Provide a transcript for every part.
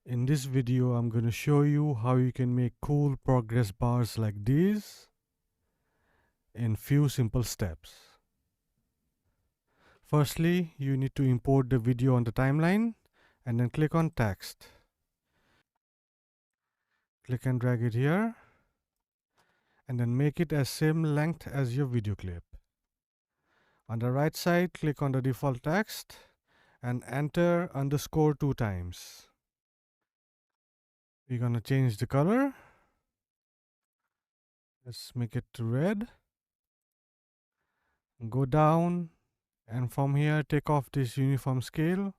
In this video, I'm going to show you how you can make cool progress bars like these in few simple steps. Firstly, you need to import the video on the timeline and then click on text. Click and drag it here and then make it as same length as your video clip. On the right side, click on the default text and enter underscore 2 times. We're going to change the color. Let's make it red. Go down and from here take off this uniform scale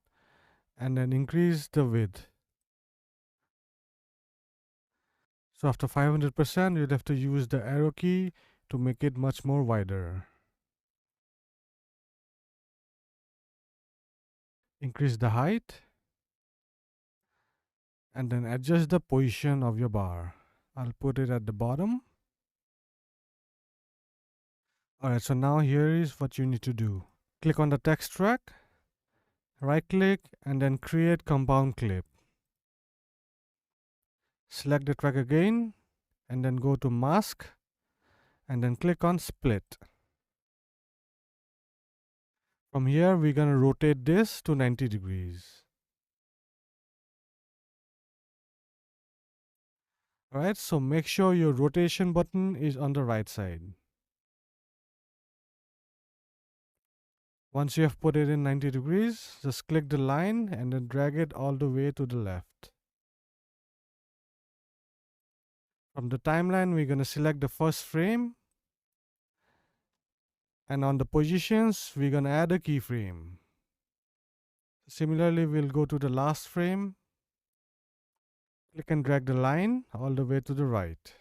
and then increase the width. So after 500%, you'll have to use the arrow key to make it much more wider. Increase the height and then adjust the position of your bar. I'll put it at the bottom. Alright, so now here is what you need to do. Click on the text track, right click and then create compound clip. Select the track again and then go to mask and then click on split. From here we're going to rotate this to 90 degrees. Alright, so make sure your rotation button is on the right side. Once you have put it in 90 degrees, just click the line and then drag it all the way to the left. From the timeline, we're going to select the first frame. And on the positions, we're going to add a keyframe. Similarly, we'll go to the last frame. Click and drag the line all the way to the right.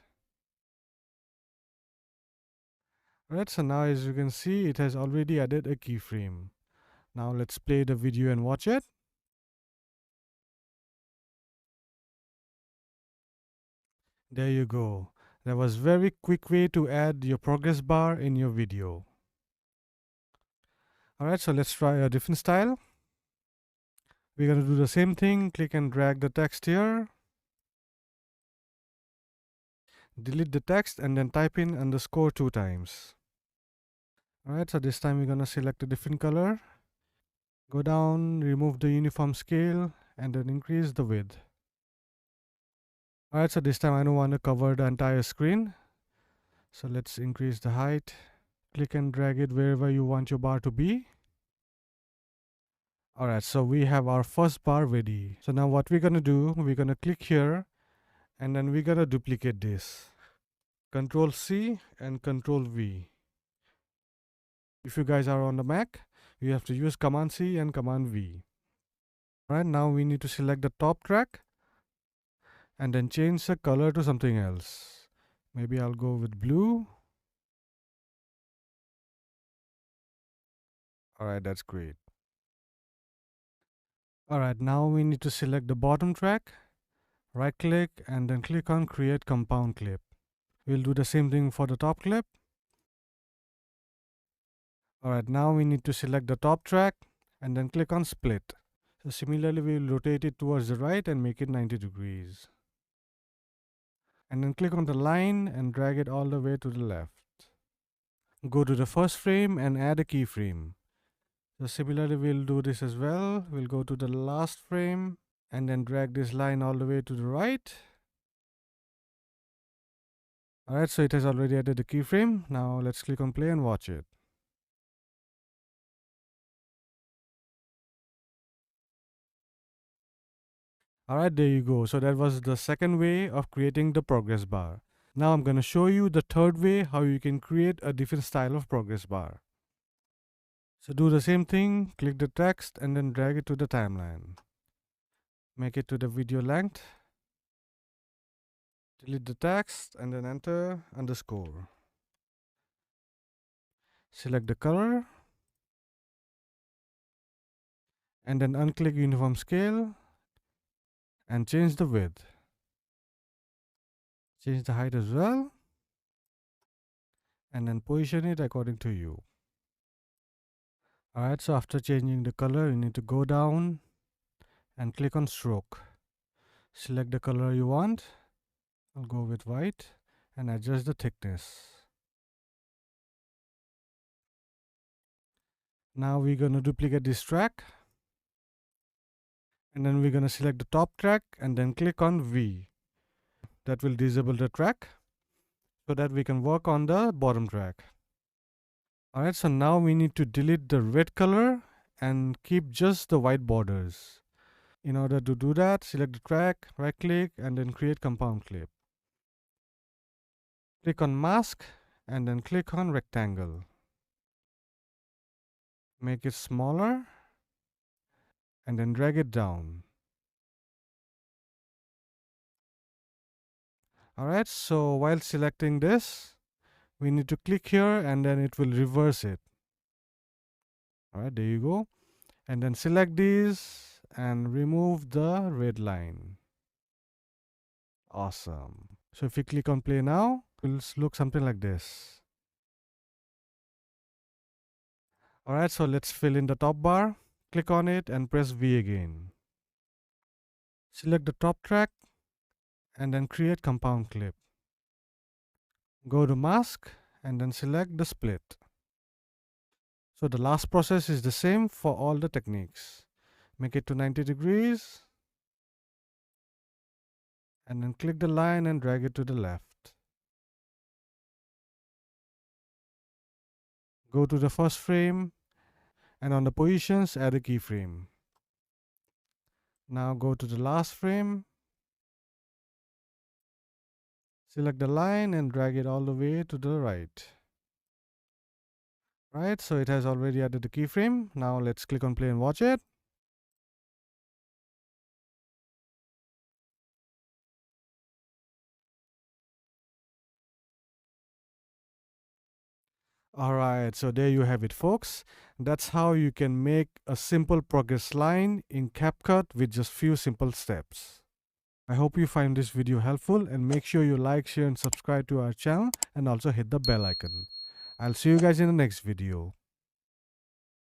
Alright, so now as you can see, it has already added a keyframe. Now let's play the video and watch it. There you go. That was very quick way to add your progress bar in your video. Alright, so let's try a different style. We're going to do the same thing. Click and drag the text here. Delete the text and then type in underscore 2 times. Alright, so this time we're going to select a different color. Go down, remove the uniform scale and then increase the width. Alright, so this time I don't want to cover the entire screen. So let's increase the height. Click and drag it wherever you want your bar to be. Alright, so we have our first bar ready. So now what we're going to do, we're going to click here and then we're going to duplicate this. Control C and Control V. If you guys are on the Mac, you have to use Command C and Command V. Alright, now we need to select the top track and then change the color to something else. Maybe I'll go with blue. Alright, that's great. Alright, now we need to select the bottom track, right click and then click on create compound clip. We'll do the same thing for the top clip. Alright, now we need to select the top track and then click on split. So similarly, we'll rotate it towards the right and make it 90 degrees. And then click on the line and drag it all the way to the left. Go to the first frame and add a keyframe. So similarly, we'll do this as well. We'll go to the last frame and then drag this line all the way to the right. Alright, so it has already added the keyframe. Now let's click on play and watch it. Alright, there you go. So that was the second way of creating the progress bar. Now I'm going to show you the third way how you can create a different style of progress bar. So do the same thing, click the text and then drag it to the timeline. Make it to the video length. Delete the text and then enter underscore. Select the color and then unclick uniform scale and change the width. Change the height as well and then position it according to you. Alright, so after changing the color, you need to go down and click on stroke. Select the color you want. I'll go with white and adjust the thickness. Now we're going to duplicate this track, and then we're going to select the top track and then click on V. That will disable the track so that we can work on the bottom track. Alright, so now we need to delete the red color and keep just the white borders. In order to do that, select the track, right click, and then create compound clip. Click on mask and then click on rectangle. Make it smaller and then drag it down. Alright, so while selecting this, we need to click here and then it will reverse it. Alright, there you go. And then select these and remove the red line. Awesome. So if we click on play now, it will look something like this. Alright, so let's fill in the top bar. Click on it and press V again. Select the top track and then create compound clip. Go to mask and then select the split. So the last process is the same for all the techniques. Make it to 90 degrees and then click the line and drag it to the left. Go to the first frame and on the positions add a keyframe. Now go to the last frame, select the line and drag it all the way to the right. Right, so it has already added the keyframe. Now let's click on play and watch it. Alright, so there you have it, folks. That's how you can make a simple progress line in CapCut with just few simple steps. I hope you find this video helpful and make sure you like, share and subscribe to our channel and also hit the bell icon. I'll see you guys in the next video.